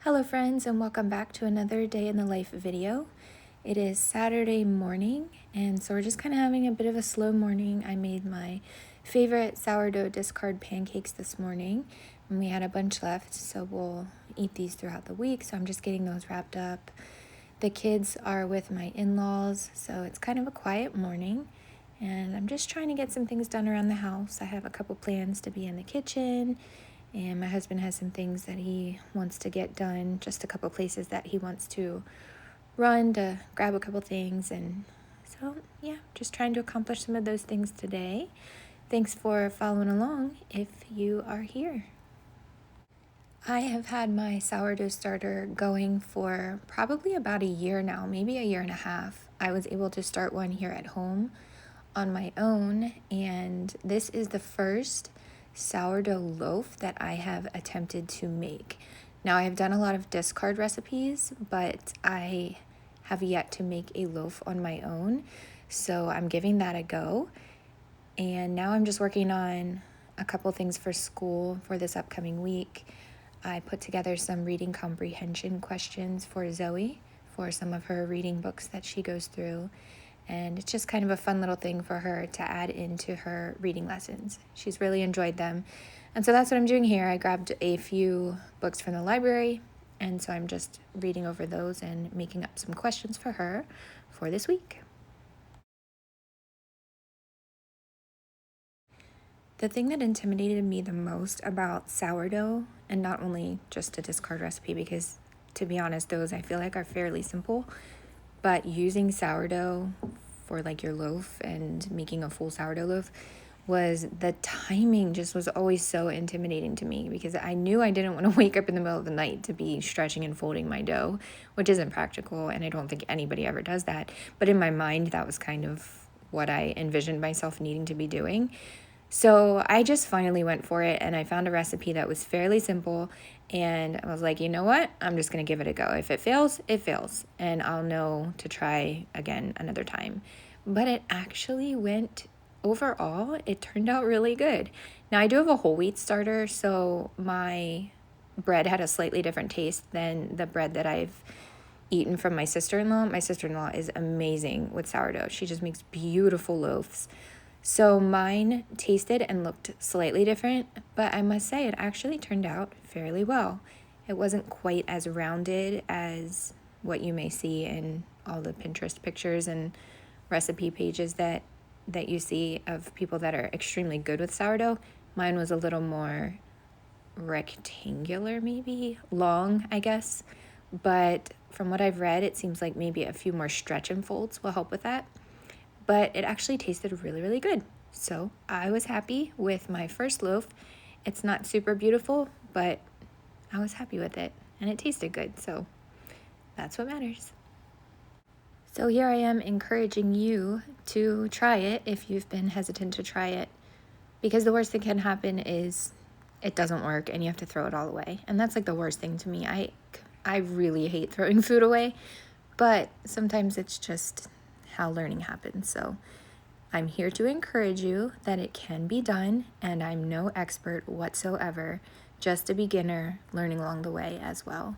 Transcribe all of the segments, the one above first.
Hello friends, and welcome back to another day in the life video. It is Saturday morning, and so we're just kind of having a bit of a slow morning. I made my favorite sourdough discard pancakes this morning, and we had a bunch left, so we'll eat these throughout the week. So I'm just getting those wrapped up. The kids are with my in-laws, so it's kind of a quiet morning, and I'm just trying to get some things done around the house. I have a couple plans to be in the kitchen, and my husband has some things that he wants to get done, just a couple places that he wants to run to grab a couple things. And so, yeah, just trying to accomplish some of those things today. Thanks for following along if you are here. I have had my sourdough starter going for probably about a year now, maybe a year and a half. I was able to start one here at home on my own, and this is the first sourdough loaf that I have attempted to make. Now, I have done a lot of discard recipes, but I have yet to make a loaf on my own, so I'm giving that a go. And now I'm just working on a couple things for school for this upcoming week. I put together some reading comprehension questions for Zoe for some of her reading books that she goes through. And it's just kind of a fun little thing for her to add into her reading lessons. She's really enjoyed them. And so that's what I'm doing here. I grabbed a few books from the library, and so I'm just reading over those and making up some questions for her for this week. The thing that intimidated me the most about sourdough, and not only just a discard recipe, because to be honest, those I feel like are fairly simple, but using sourdough for like your loaf and making a full sourdough loaf was the timing just was always so intimidating to me, because I knew I didn't want to wake up in the middle of the night to be stretching and folding my dough, which isn't practical, and I don't think anybody ever does that. But in my mind, that was kind of what I envisioned myself needing to be doing. So I just finally went for it, and I found a recipe that was fairly simple, and I was like, you know what? I'm just going to give it a go. If it fails, it fails, and I'll know to try again another time. But it actually went, overall, it turned out really good. Now, I do have a whole wheat starter, so my bread had a slightly different taste than the bread that I've eaten from my sister-in-law. My sister-in-law is amazing with sourdough. She just makes beautiful loaves. So mine tasted and looked slightly different, but I must say it actually turned out fairly well. It wasn't quite as rounded as what you may see in all the Pinterest pictures and recipe pages that you see of people that are extremely good with sourdough. Mine was a little more rectangular, maybe long, I guess. But from what I've read, it seems like maybe a few more stretch and folds will help with that. But it actually tasted really, really good. So I was happy with my first loaf. It's not super beautiful, but I was happy with it, and it tasted good. So that's what matters. So here I am encouraging you to try it if you've been hesitant to try it, because the worst that can happen is it doesn't work and you have to throw it all away. And that's like the worst thing to me. I really hate throwing food away, but sometimes it's just how learning happens. So I'm here to encourage you that it can be done, and I'm no expert whatsoever, just a beginner learning along the way as well.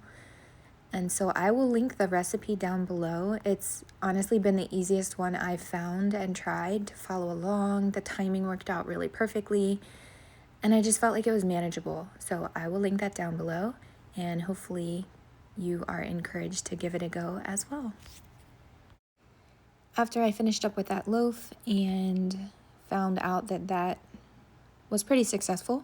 And so I will link the recipe down below. It's honestly been the easiest one I've found and tried to follow along. The timing worked out really perfectly, and I just felt like it was manageable. So I will link that down below, and hopefully you are encouraged to give it a go as well. After I finished up with that loaf and found out that that was pretty successful,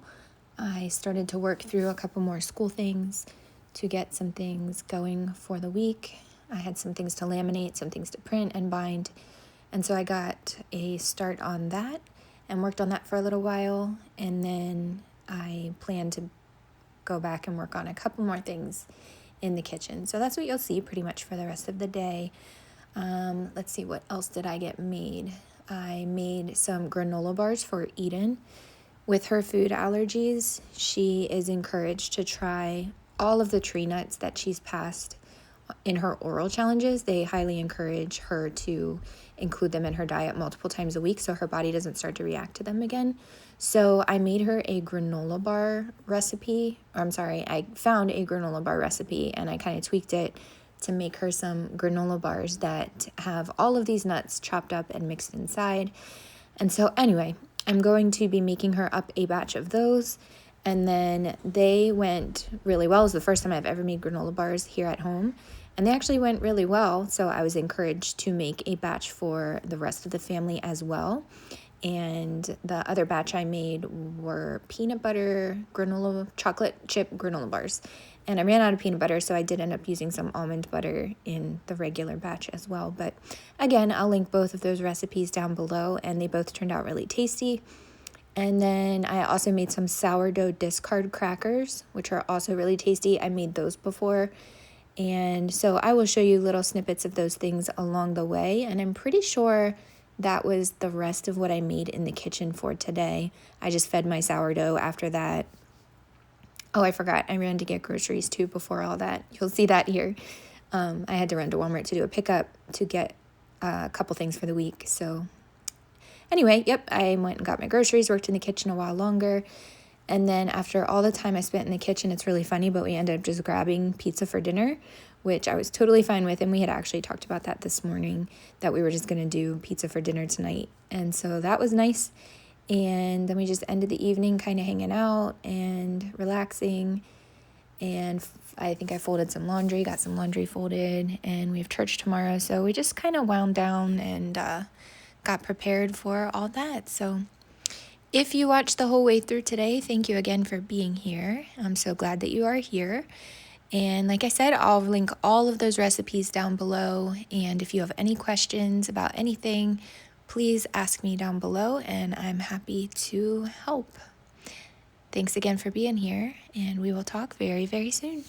I started to work through a couple more school things to get some things going for the week. I had some things to laminate, some things to print and bind, and so I got a start on that and worked on that for a little while, and then I plan to go back and work on a couple more things in the kitchen. So that's what you'll see pretty much for the rest of the day. Let's see, what else did I get made? I made some granola bars for Eden. With her food allergies, she is encouraged to try all of the tree nuts that she's passed in her oral challenges, they highly encourage her to include them in her diet multiple times a week so her body doesn't start to react to them again. So I made her a granola bar recipe. I found a granola bar recipe and I kind of tweaked it to make her some granola bars that have all of these nuts chopped up and mixed inside. And so anyway, I'm going to be making her up a batch of those. And then they went really well. It was the first time I've ever made granola bars here at home. And they actually went really well. So I was encouraged to make a batch for the rest of the family as well. And the other batch I made were peanut butter granola, chocolate chip granola bars. And I ran out of peanut butter, so I did end up using some almond butter in the regular batch as well. But again, I'll link both of those recipes down below, and they both turned out really tasty. And then I also made some sourdough discard crackers, which are also really tasty. I made those before. And so I will show you little snippets of those things along the way. And I'm pretty sure that was the rest of what I made in the kitchen for today. I just fed my sourdough after that. Oh, I forgot. I ran to get groceries too before all that. You'll see that here. I had to run to Walmart to do a pickup to get a couple things for the week. So anyway, yep, I went and got my groceries, worked in the kitchen a while longer. And then after all the time I spent in the kitchen, it's really funny, but we ended up just grabbing pizza for dinner, which I was totally fine with. And we had actually talked about that this morning, that we were just going to do pizza for dinner tonight. And so that was nice. And then we just ended the evening kind of hanging out and relaxing. And I think I folded some laundry, got some laundry folded, and we have church tomorrow. So we just kind of wound down and got prepared for all that. So if you watched the whole way through today, thank you again for being here. I'm so glad that you are here. And like I said, I'll link all of those recipes down below. And if you have any questions about anything, please ask me down below and I'm happy to help. Thanks again for being here, and we will talk very, very soon.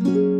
bye.